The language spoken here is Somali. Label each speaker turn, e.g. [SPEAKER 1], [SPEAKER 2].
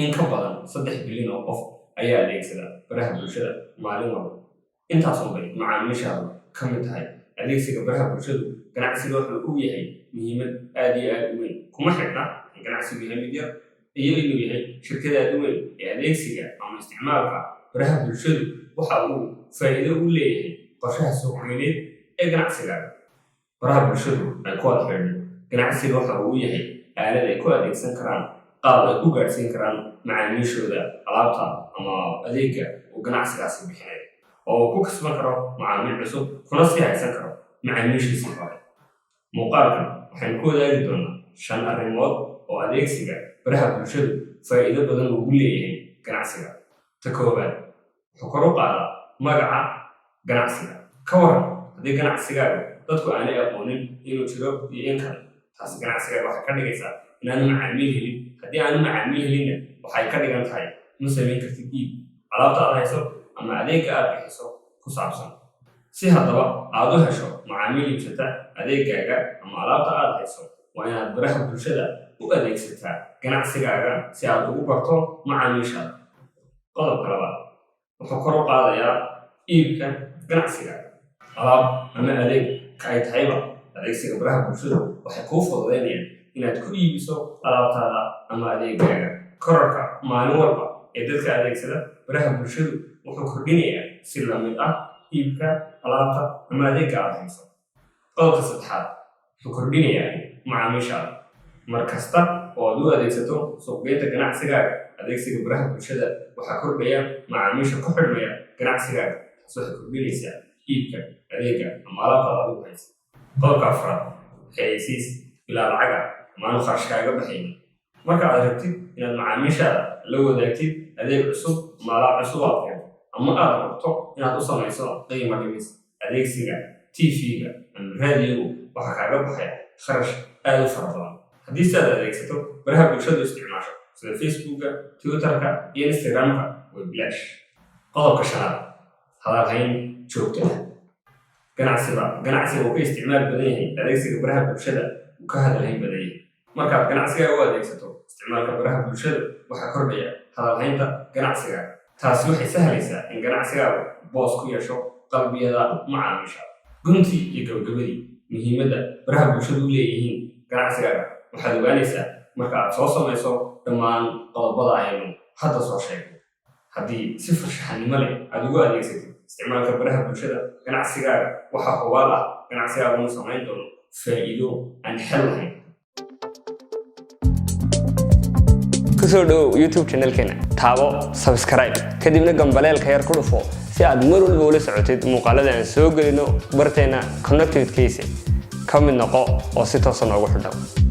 [SPEAKER 1] in ka badan 3 bilyan oo qof ayaa adeegsada baraha bulshada maalin walba. intaas oo bay macaamiishaadu ka mid tahay adeegsiga baraha bulshadu ganacsiga wuxuu u yahay muhiimad aad iyo aad u weyn. kuma xidhna in ganacsigu yahay mid yar iyo inuu yahay shirkada aad u weyn ee adeegsiga ama isticmaalka baraha bulshadu waxa uu faa'iido u leeyahay qorshaha suuqgeyneed ee ganacsiga. baraha bulshadu ay ku wada xidhiidho ganacsiga waxa uu yahay aalad ay ku adeegsan karaan qaab ay ku gaadhsiin karaan macaamiishooda alaabta ama adeegga uu ganacsigaasi bixinayo oo ku kasban karo macaamiil cusub kuna sii haysan karo macaamiishiisii hore. muuqaalkan waxaynu ku wadaagi doonaa 5 arrimood oo adeegsiga baraha bulshadu faa'iido badan ugu leeyahay ganacsiga. ta koowaad, wuxuu kor u qaadaa magaca ganacsiga. ka waran haddii ganacsigaaga dadku aanay aqoonin inuu jiro iyo in kale, taas ganacsigaaga waxay ka dhigaysaa inaanu macaamiil helin. haddii aanu macaamiil helinna waxay ka dhigan tahay ma samayn kartid iib alaabta aad hayso ama adeegga aad bixiso ku saabsan. si haddaba aad u hesho macaamiil iibsata adeeggaaga ama alaabta aad hayso, waa inaad baraha bulshada u adeegsataa ganacsigaaga si aad ugu barto macaamiishaada. qodobka labaad, wuxuu kor u qaadayaa iibka ganacsigaaga. alaab ama adeeg ka ay tahayba adeegsiga baraha bulshadu waxay kuu fududeynayaan inaad ku iibiso alaabtaada ama adeeggaaga. korarka maalin walba ee dadka adeegsada baraha bulshadu wuxuu kordhinayaa si la mid ah iibka alaabta ama adeegga aad hayso. qodobka saddexaad, wuxuu kordhinayaa macaamiishaada. mar kasta oo aad u adeegsato suuqgeynta ganacsigaaga, adeegsiga baraha bulshada waxaa kordhaya macaamiisha ku xidhmaya ganacsigaaga. taas waxay kordhinaysaa iibka adeegga ama alaabtaada adigu haysa. qodobka afraad, xayeysiis ilaa lacaga amaanu kharash kaaga baxaynin. marka aad rabtid inaad macaamiishaada la wadaagtid adeeg cusub ama alaab cusub aad keento, ama aad rabto inaad u samayso qiimo dhimis, adeegsiga TV-ga ama raadiyogu waxaa kaaga baxaya kharash aad u fara badan. haddii si aad adeegsato baraha bulshadu isticmaasho sida Facebookga, Twitterka iyo Instagramka way bilaash. qodobka shanaad, hadalhayn joogto ah. ganacsiga uu ka isticmaal badan yahay adeegsiga baraha bulshada uu ka hadalhayn badan yahay. markaad ganacsigaaga u adeegsato isticmaalka baraha bulshada waxaa kordhaya hadalhaynta ganacsigaaga. taasi waxay sahlaysaa in ganacsigaagu boos ku yeesho qalbiyada macaamiisha. guntii iyo gabagabadii, muhiimadda baraha bulshadu u leeyihiin ganacsigaaga waxaad ogaanaysaa marka aad soo samayso dhammaan qodobada aynu hadda soo sheegnay. haddii si farshaxanimo leh aad ugu adeegsatid isticmaalka baraha bulshada ganacsigaaga, waxaa hubaal ah ganacsigaagu uu samayn doono faa'iido aan xel lahayn. kusoo dhawow YouTube channelkan, taabo subscribe kadibna gambaleelka yar ku dhufo si aad mar walba ula socotid muuqaalada aan soo gelino barteena connected case. ka mid noqo oo si toos ah ugu xidhan.